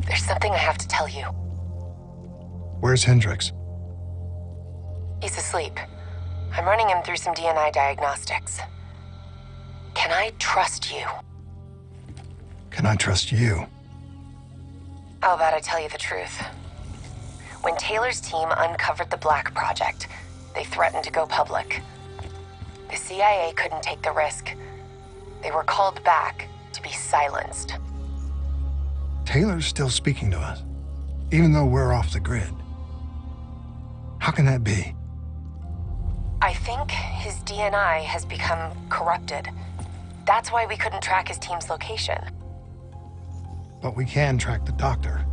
There's something I have to tell you. Where's Hendricks? He's asleep. I'm running him through some D.N.I diagnostics. Can I trust you? Can I trust you? How about I tell you the truth? When Taylor's team uncovered the Black Project, they threatened to go public. The CIA couldn't take the risk. They were called back to be silenced. Taylor's still speaking to us, even though we're off the grid. How can that be? I think his D.N.I has become corrupted. That's why we couldn't track his team's location. But we can track the doctor.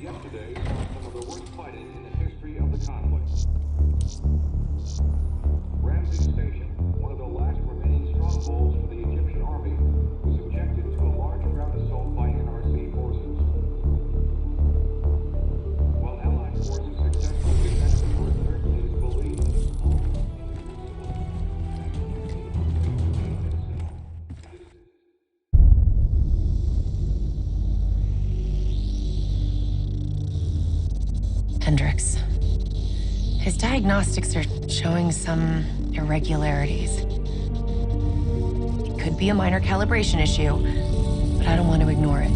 Yesterday, some of the worst fighting in the history of the conflict. Ramsey Station, one of the last remaining strongholds for the Egyptian army, was subjected to a large ground assault by NRC forces. While Allied forces successfully defended the first 13, it is believed that a small Hendricks. His diagnostics are showing some irregularities. It could be a minor calibration issue, but I don't want to ignore it.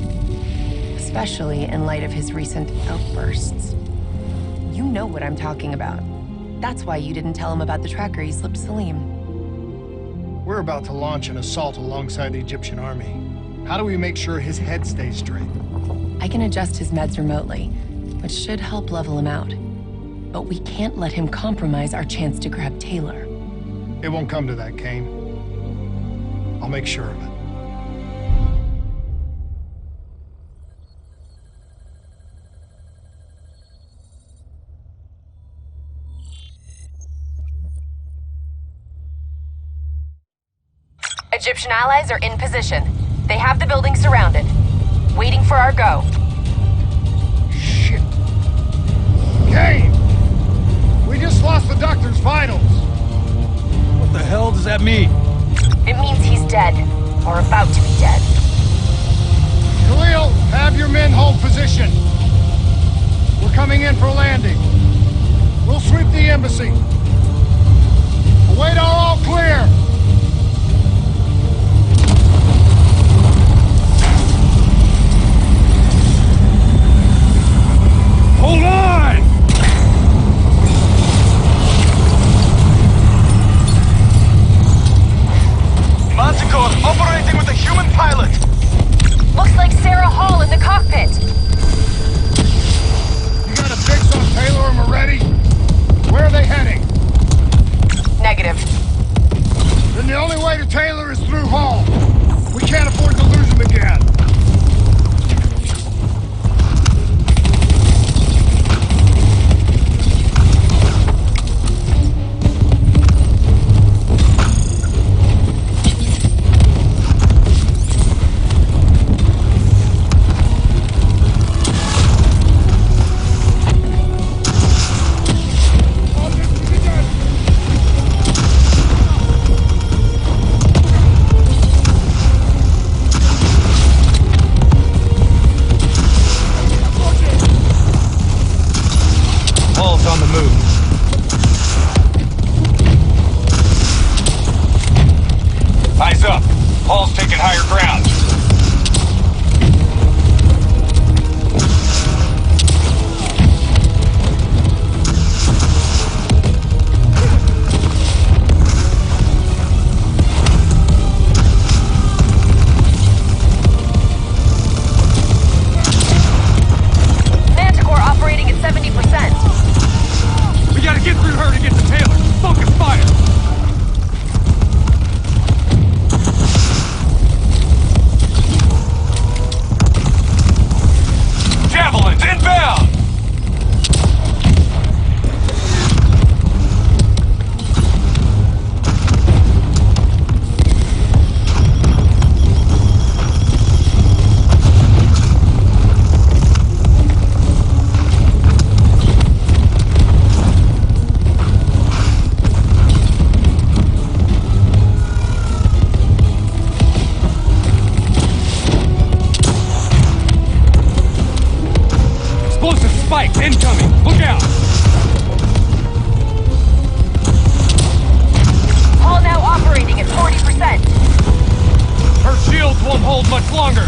Especially in light of his recent outbursts. You know what I'm talking about. That's why you didn't tell him about the tracker he slipped Salim. We're about to launch an assault alongside the Egyptian army. How do we make sure his head stays straight? I can adjust his meds remotely, which should help level him out. But we can't let him compromise our chance to grab Taylor. It won't come to that, Kane. I'll make sure of it. Egyptian allies are in position. They have the building surrounded, waiting for our go. Shit. Kane! We just lost the doctor's vitals. What the hell does that mean? It means he's dead, or about to be dead. Khalil, have your men hold position. We're coming in for landing. We'll sweep the embassy. Await all clear. Hold on! Manticore operating with a human pilot! Looks like Sarah Hall in the cockpit! You got a fix on Taylor or Maretti? Where are they heading? Negative. Then the only way to Taylor is through Hall. We can't afford to lose him again. Eyes up. Hall's taking higher ground. Operating at 70%. We gotta get through her to get to Taylor. Focus fire. Javelins inbound. Spikes incoming! Look out! All now operating at 40%. Her shields won't hold much longer!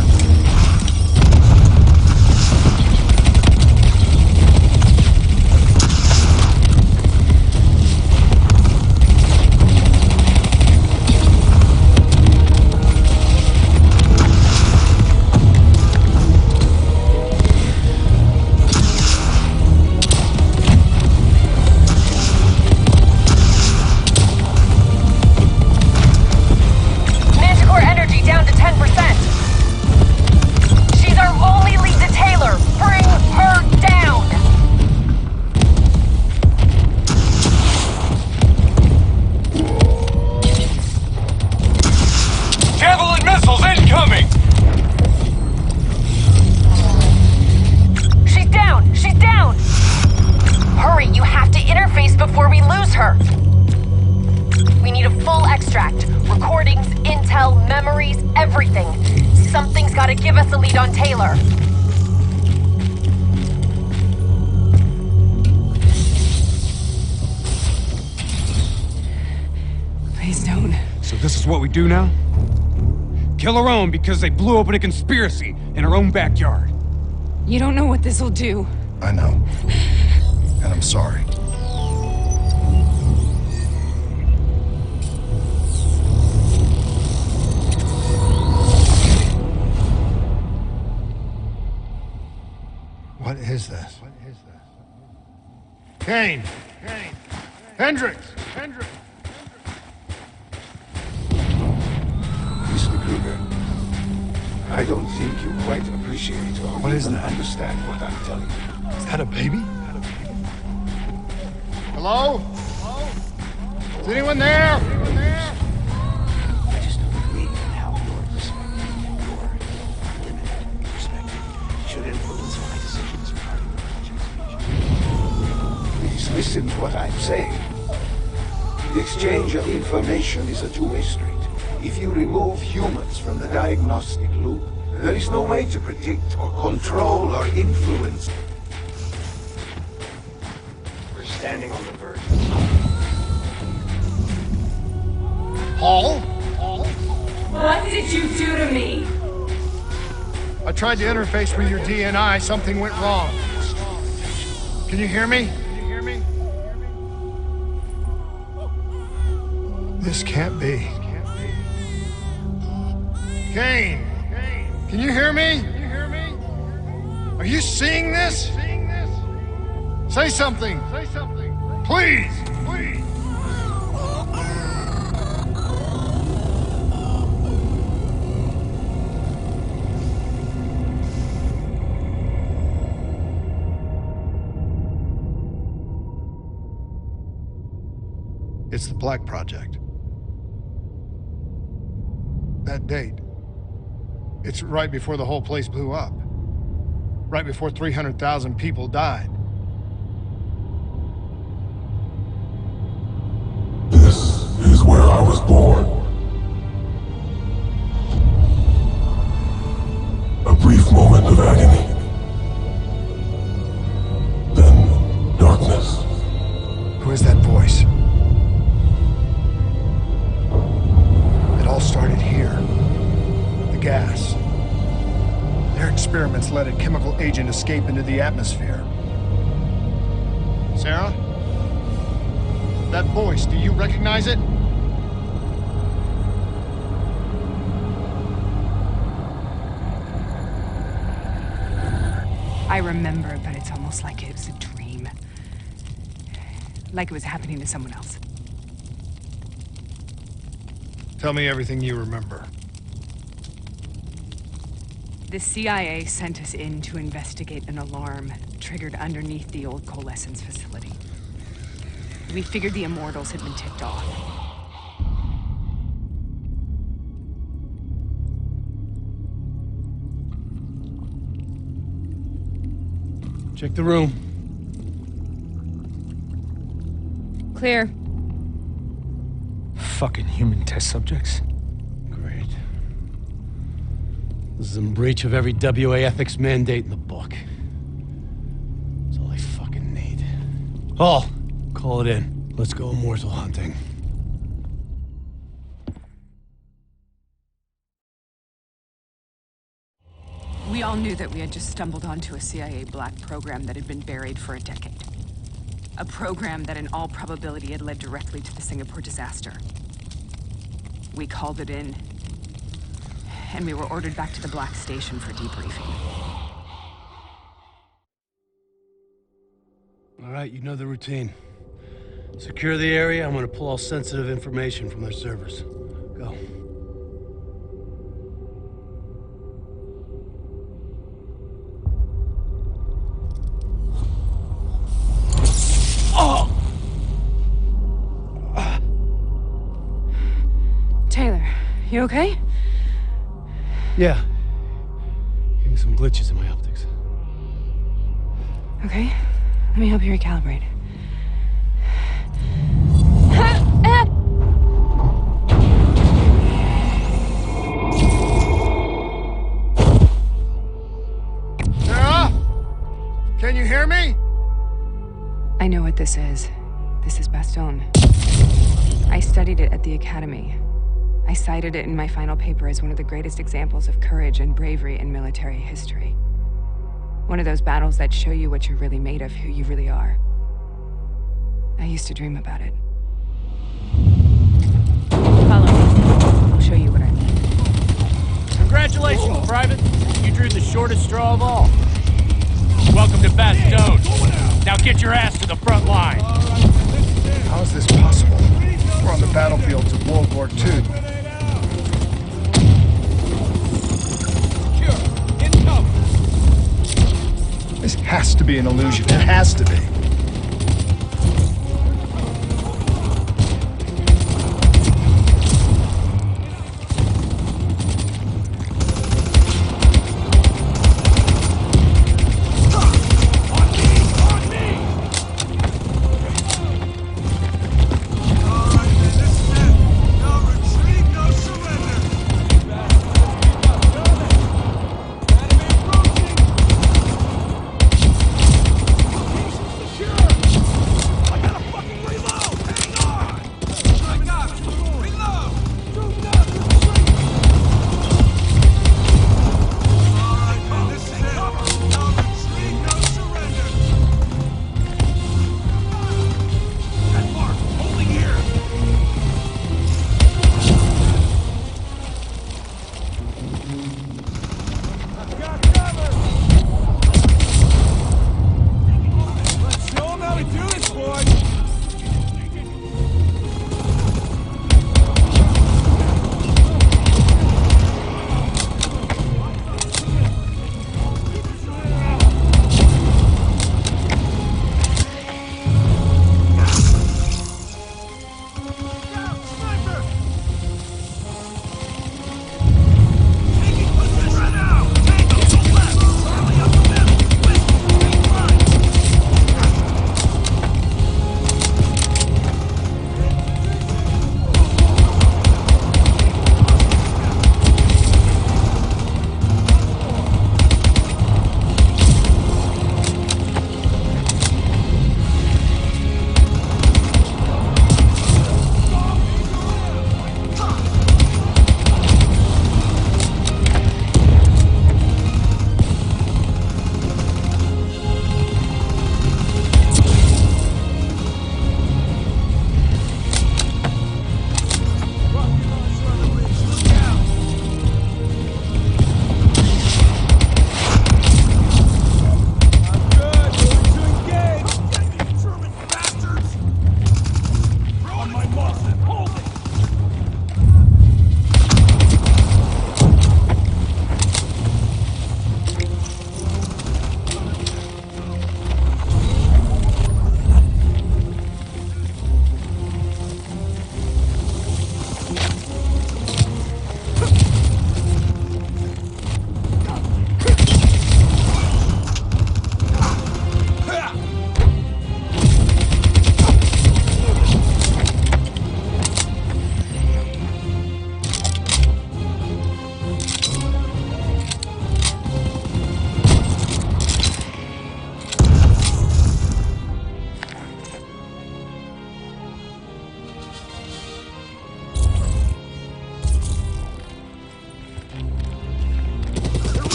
Down to 10%. She's our only lead to Taylor. Bring her down. Javelin missiles incoming! She's down. She's down. Hurry, you have to interface before we lose her. We need a full extract. Recordings, intel, memories, everything. Something's gotta give us a lead on Taylor. Please don't. So this is what we do now? Kill our own because they blew open a conspiracy in our own backyard. You don't know what this'll do. I know. And I'm sorry. What is this? Kane! Hendricks! Mr. Krueger, I don't think you quite appreciate or What is even that? understand what I'm telling you. Is that a baby? Hello? Is anyone there? I just don't believe in how your perspective, your limited perspective, should influence my decisions regarding the project's future. Please listen to what I'm saying. The exchange of information is a two-way street. If you remove humans from the diagnostic loop, there is no way to predict or control or influence. We're standing on the verge. Paul? What did you do to me? I tried to interface with your D.N.I. Something went wrong. Can you hear me? This can't be. Kane! Can you hear me? Are you seeing this? Say something. Please. It's the Black Project. That date. It's right before the whole place blew up. Right before 300,000 people died. This is where I was born. A brief moment of agony. Then darkness. Who is that voice? It all started here. gas. Their experiments let a chemical agent escape into the atmosphere. Sarah? That voice, do you recognize it? I remember, but it's almost like it was a dream. Like it was happening to someone else. Tell me everything you remember. The CIA sent us in to investigate an alarm triggered underneath the old coalescence facility. We figured the Immortals had been ticked off. Check the room. Clear. Fucking human test subjects. Great. This is in breach of every WA ethics mandate in the book. That's all I fucking need. Hall, call it in. Let's go immortal hunting. We all knew that we had just stumbled onto a CIA black program that had been buried for a decade. A program that in all probability had led directly to the Singapore disaster. We called it in, and we were ordered back to the Black Station for debriefing. All right, you know the routine. Secure the area. I'm gonna pull all sensitive information from their servers. Go. Taylor, you okay? Yeah. Getting some glitches in my optics. Okay, let me help you recalibrate. Sarah? Can you hear me? I know what this is. This is Baston. I studied it at the Academy. I cited it in my final paper as one of the greatest examples of courage and bravery in military history. One of those battles that show you what you're really made of, who you really are. I used to dream about it. Follow me. I'll show you what I mean. Congratulations, Private. You drew the shortest straw of all. Welcome to Baston. Now get your ass to the front line. How is this possible? We're on the battlefields of World War II. This has to be an illusion. It has to be.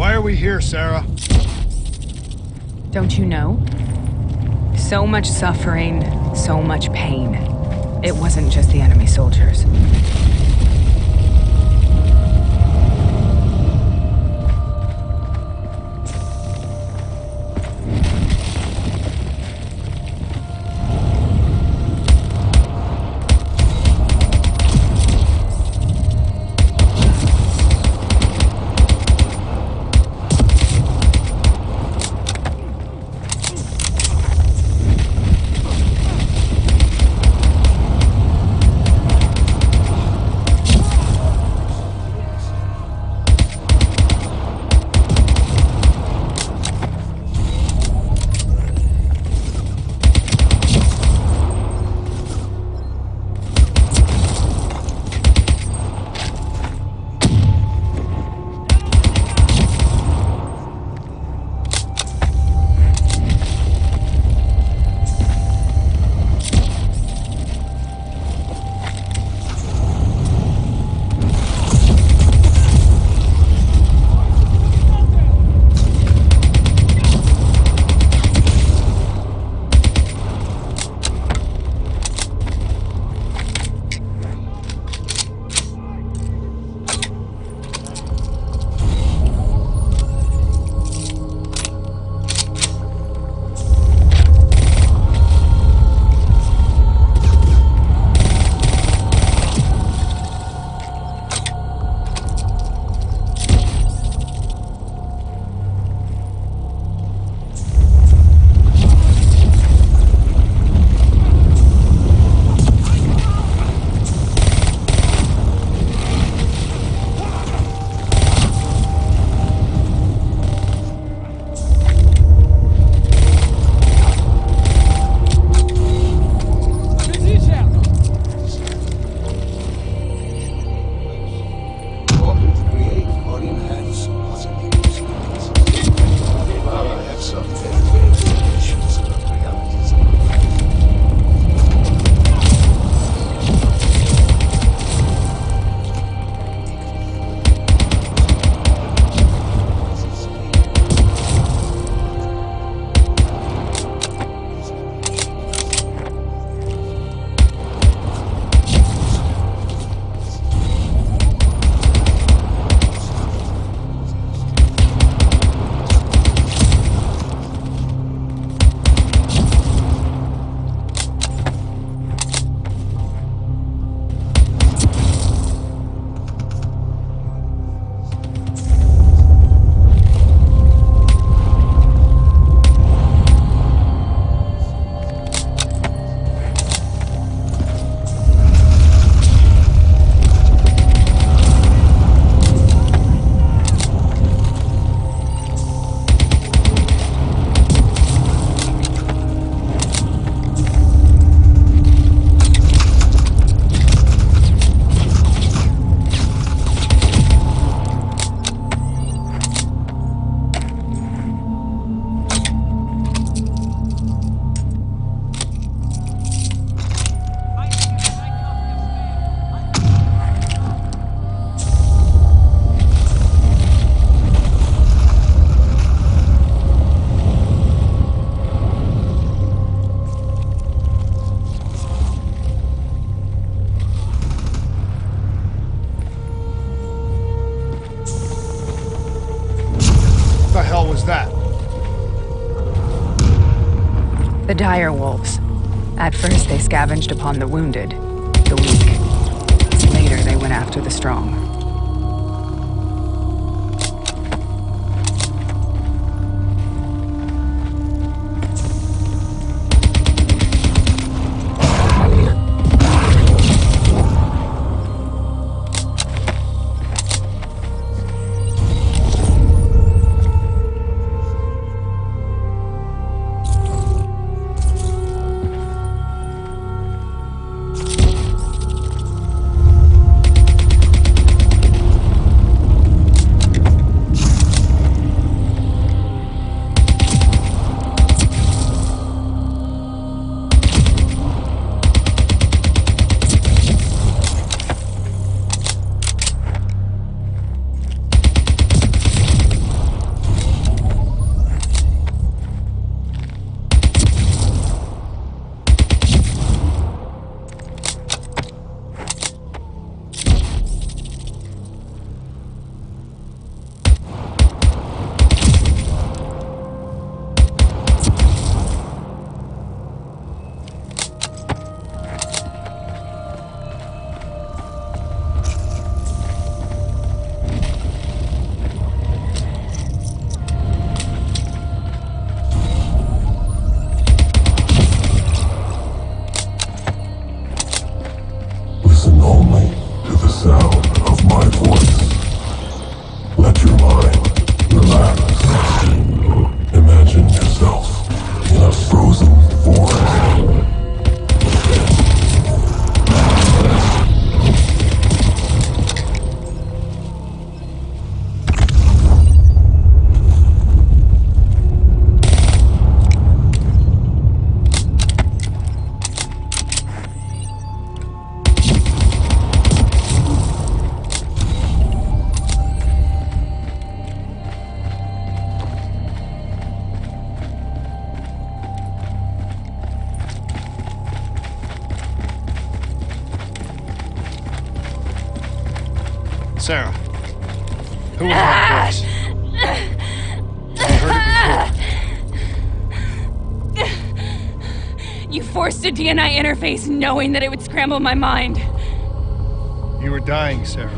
Why are we here, Sarah? Don't you know? So much suffering, so much pain. It wasn't just the enemy soldiers. dire wolves. At first, they scavenged upon the wounded, the weak. Later, they went after the strong. Listen only to the sound of my voice. Let your mind relax. Imagine yourself in a frozen forest. Sarah, who was that voice? I heard it before. You forced a D.N.I. interface knowing that it would scramble my mind. You were dying, Sarah.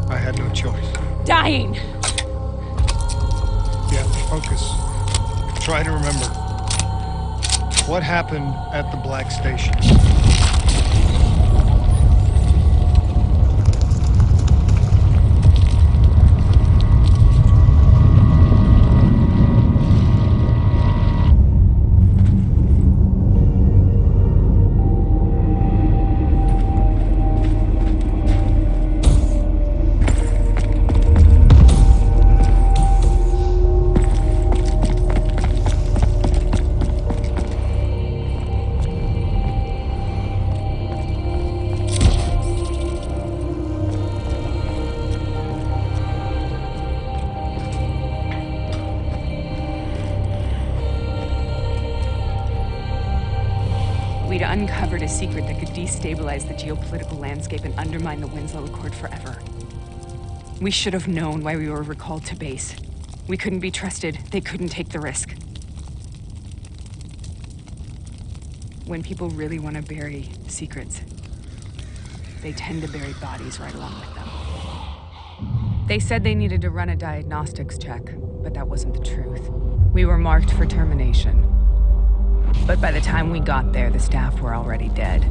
I had no choice. Dying! You have to focus. Try to remember. What happened at the Black Station? We'd uncovered a secret that could destabilize the geopolitical landscape and undermine the Winslow Accord forever. We should have known why we were recalled to base. We couldn't be trusted. They couldn't take the risk. When people really want to bury secrets, they tend to bury bodies right along with them. They said they needed to run a diagnostics check, but that wasn't the truth. We were marked for termination. But by the time we got there, the staff were already dead.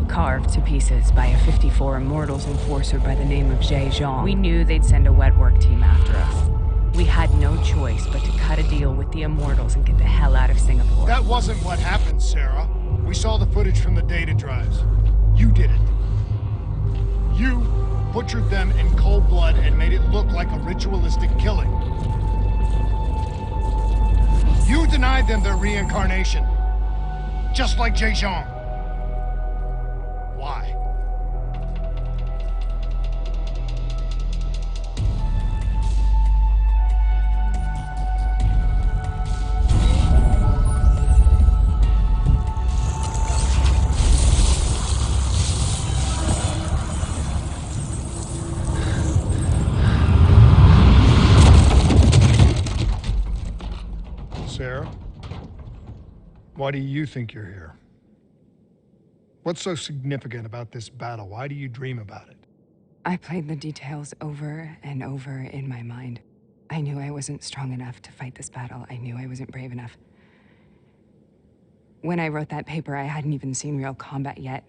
Carved to pieces by a 54 Immortals enforcer by the name of Jean. We knew they'd send a wet work team after us. We had no choice but to cut a deal with the Immortals and get the hell out of Singapore. That wasn't what happened, Sarah. We saw the footage from the data drives. You did it. You butchered them in cold blood and made it look like a ritualistic killing. You denied them their reincarnation. Just like Jean. Why? Sarah? Why do you think you're here? What's so significant about this battle? Why do you dream about it? I played the details over and over in my mind. I knew I wasn't strong enough to fight this battle. I knew I wasn't brave enough. When I wrote that paper, I hadn't even seen real combat yet.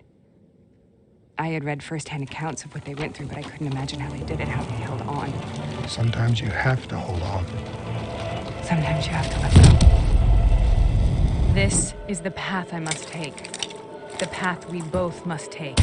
I had read first-hand accounts of what they went through, but I couldn't imagine how they did it, how they held on. Sometimes you have to hold on. Sometimes you have to let go. This is the path I must take. The path we both must take.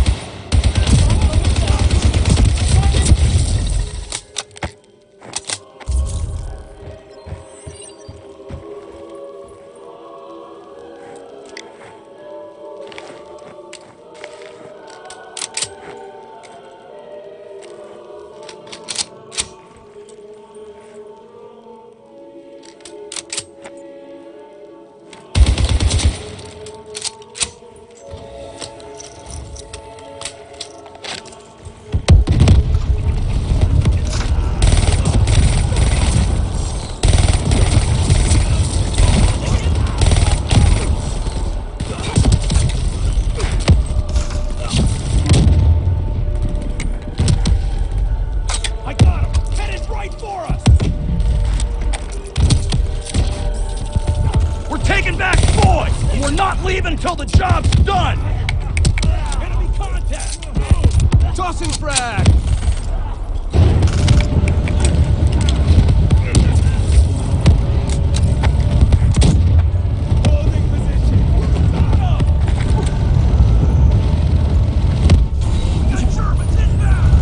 Until the job's done! Enemy contact! Tossing frag! Holding position! The Germans inbound!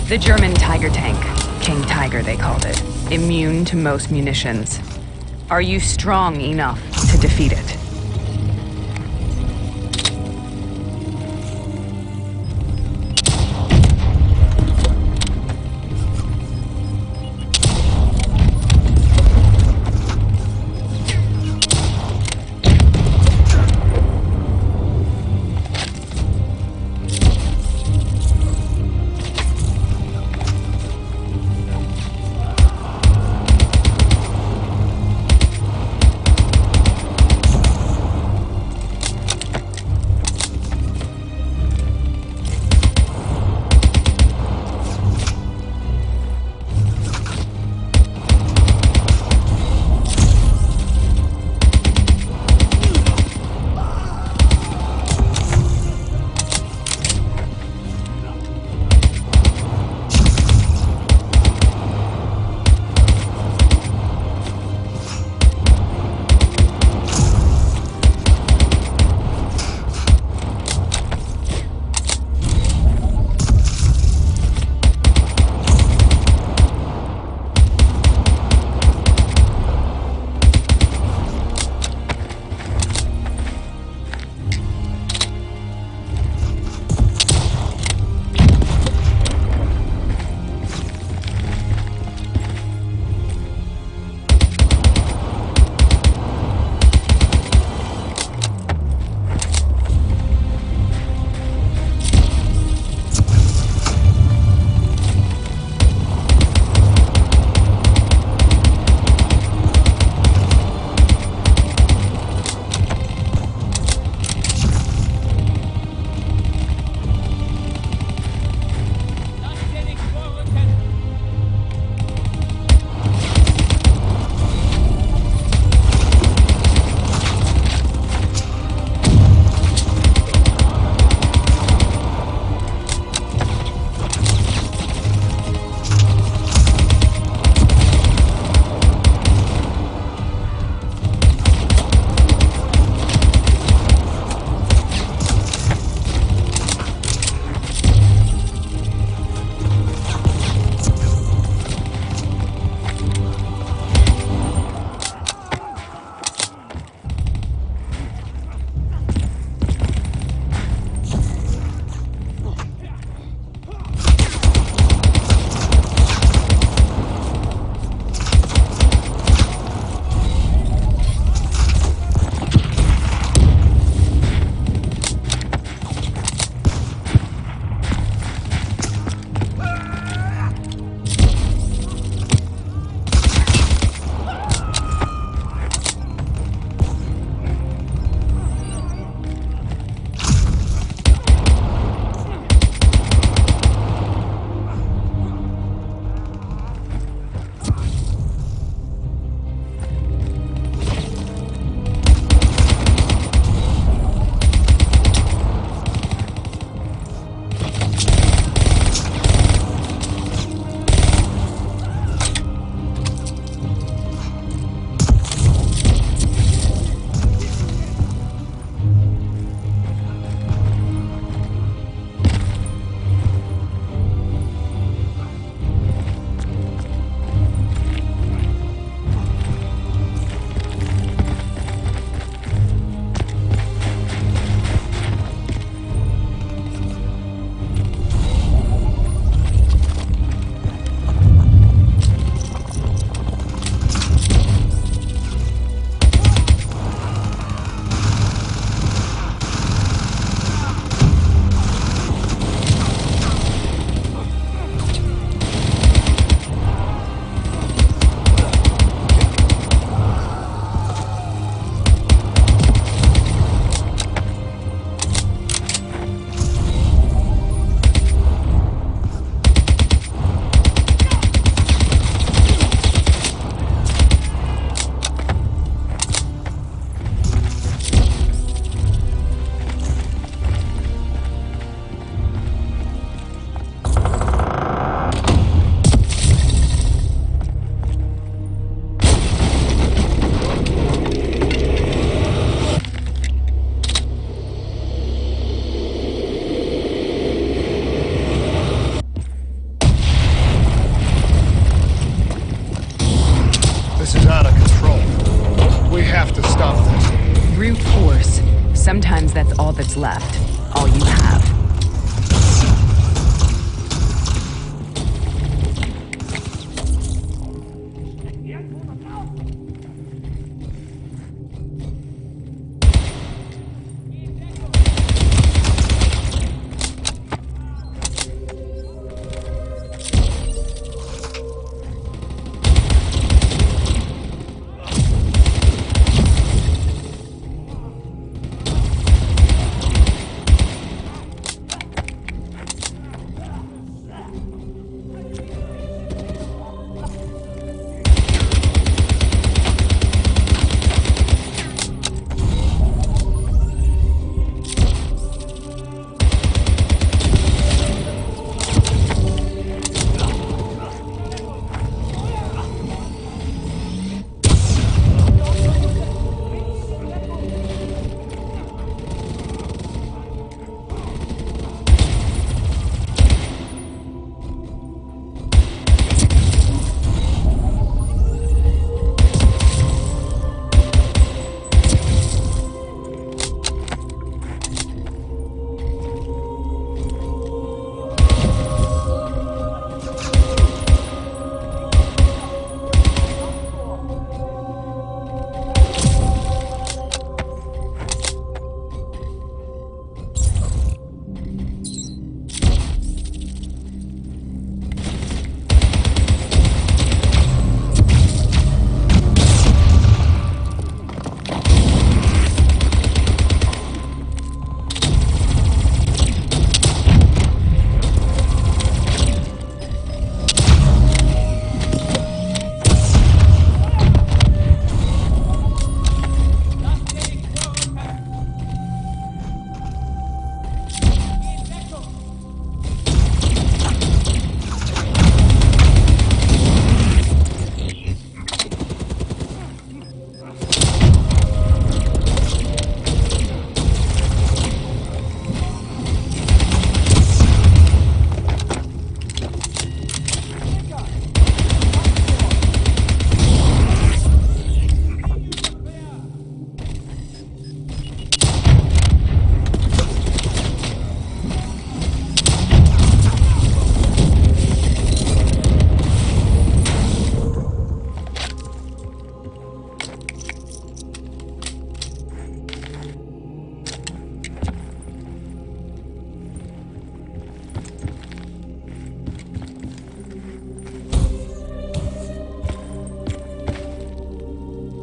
The German Tiger tank. King Tiger, they called it. Immune to most munitions. Are you strong enough to defeat it? That's all that's left. All you have.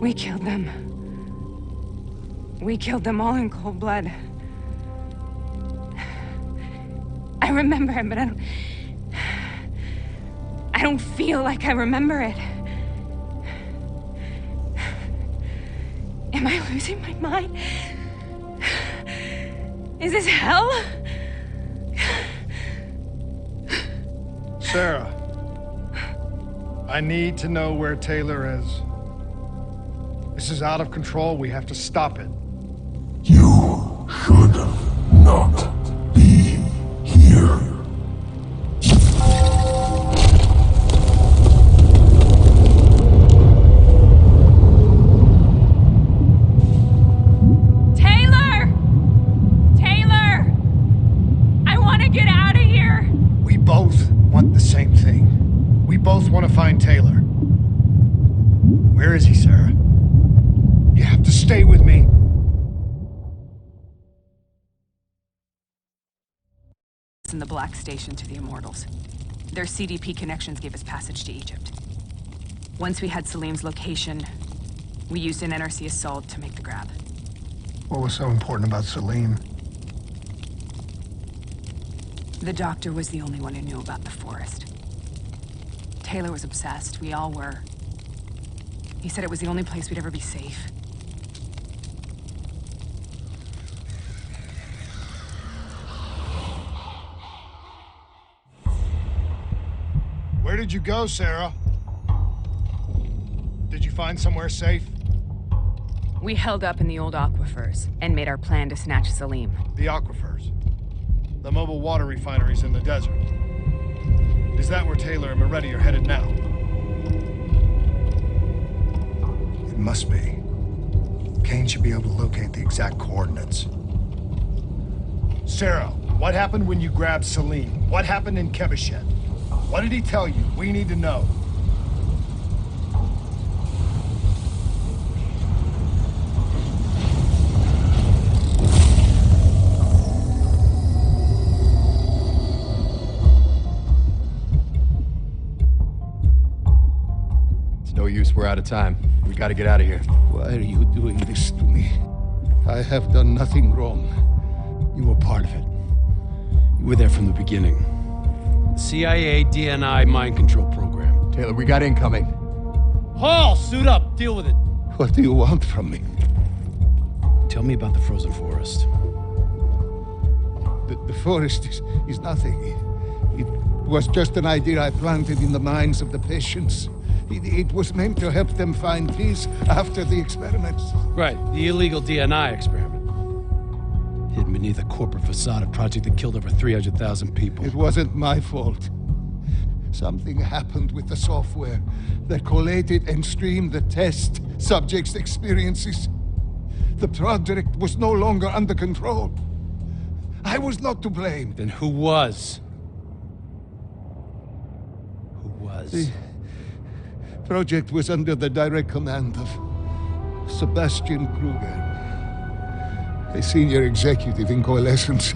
We killed them. We killed them all in cold blood. I remember it, but I don't feel like I remember it. Am I losing my mind? Is this hell? Sarah, I need to know where Taylor is. This is out of control. We have to stop it. You should not be here. Taylor! Taylor! I want to get out of here! We both want the same thing. We both want to find Taylor. Where is he, Sarah? You have to stay with me. In the Black Station to the Immortals. Their CDP connections gave us passage to Egypt. Once we had Salim's location, we used an NRC assault to make the grab. What was so important about Salim? The doctor was the only one who knew about the forest. Taylor was obsessed. We all were. He said it was the only place we'd ever be safe. Where did you go, Sarah? Did you find somewhere safe? We held up in the old aquifers and made our plan to snatch Salim. The aquifers. The mobile water refineries in the desert. Is that where Taylor and Maretti are headed now? It must be. Kane should be able to locate the exact coordinates. Sarah, what happened when you grabbed Salim? What happened in Kebechet? What did he tell you? We need to know. No use, we're out of time. We gotta get out of here. Why are you doing this to me? I have done nothing wrong. You were part of it. You were there from the beginning. The CIA D.N.I. mind control program. Taylor, we got incoming. Hall, suit up, deal with it. What do you want from me? Tell me about the frozen forest. The forest is nothing. It was just an idea I planted in the minds of the patients. It was meant to help them find peace after the experiments. Right, the illegal D.N.I. experiment. Hidden beneath a corporate facade, a project that killed over 300,000 people. It wasn't my fault. Something happened with the software that collated and streamed the test subjects' experiences. The project was no longer under control. I was not to blame. Then who was? Who was? The project was under the direct command of Sebastian Krueger, a senior executive in Coalescence.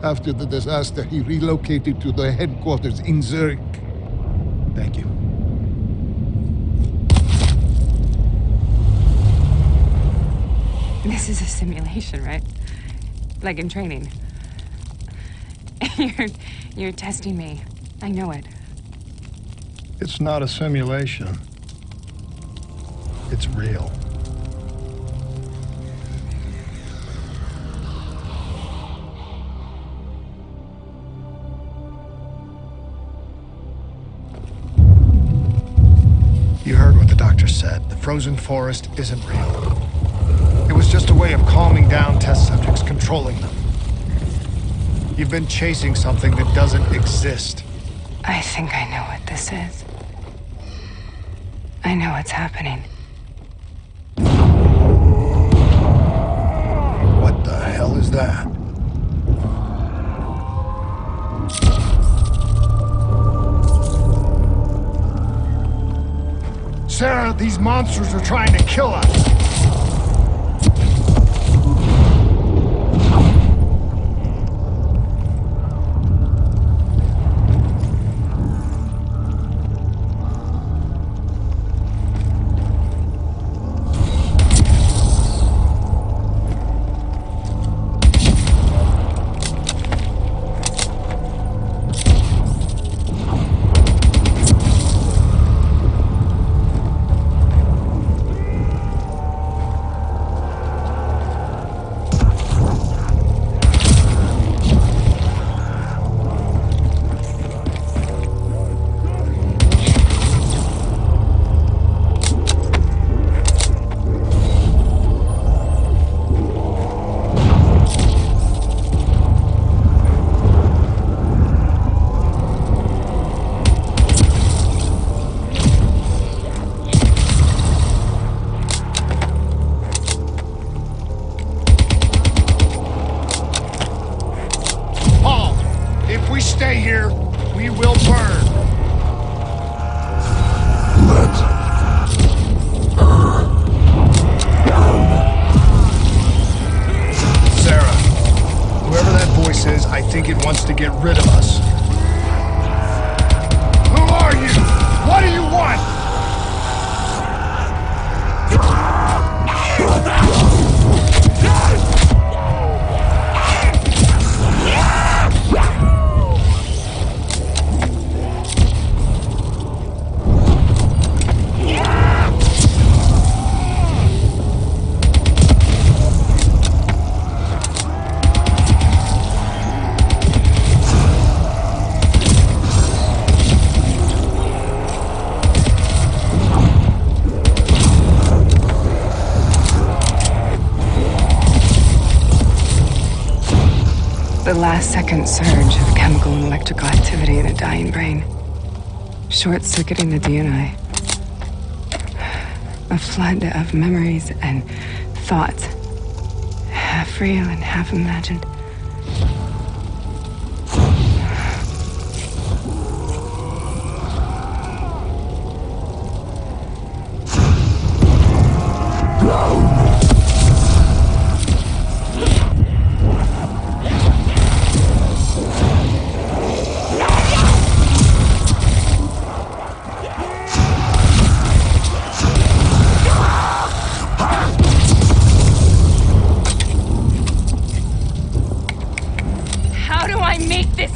After the disaster, he relocated to the headquarters in Zurich. Thank you. This is a simulation, right? Like in training. You're testing me. I know it. It's not a simulation. It's real. You heard what the doctor said. The frozen forest isn't real. It was just a way of calming down test subjects, controlling them. You've been chasing something that doesn't exist. I think I know what this is. I know what's happening. What the hell is that? Sarah, these monsters are trying to kill us! Stay here, we will burn. Let her down. Sarah, whoever that voice is, I think it wants to get rid of us. Who are you? What do you want? The last-second surge of chemical and electrical activity in a dying brain. Short-circuiting the D.N.I. A flood of memories and thoughts. half real and half imagined.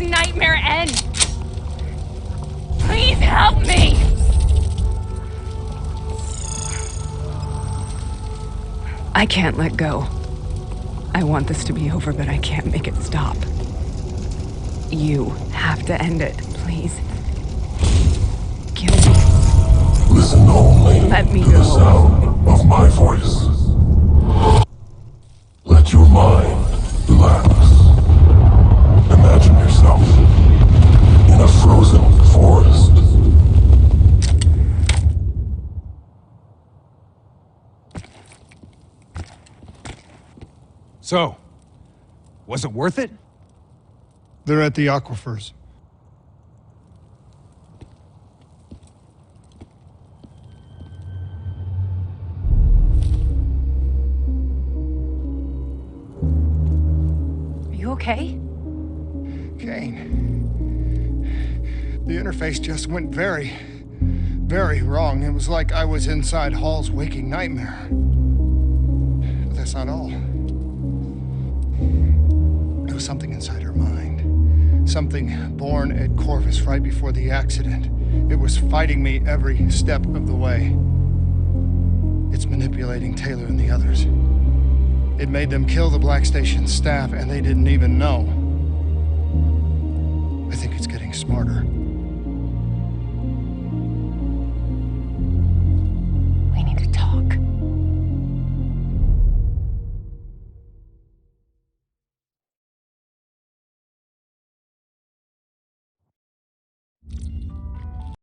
Nightmare end! Please help me! I can't let go. I want this to be over, but I can't make it stop. You have to end it, please. Kill me. Listen only Let me to the go. sound of my voice. Let your mind relax. Imagine yourself in a frozen forest. So, was it worth it? They're at the aquifers. Are you okay? Kane. The interface just went very, very wrong. It was like I was inside Hall's waking nightmare. But that's not all. It was something inside her mind. Something born at Corvus right before the accident. It was fighting me every step of the way. It's manipulating Taylor and the others. It made them kill the Black Station staff, and they didn't even know. I think it's getting smarter.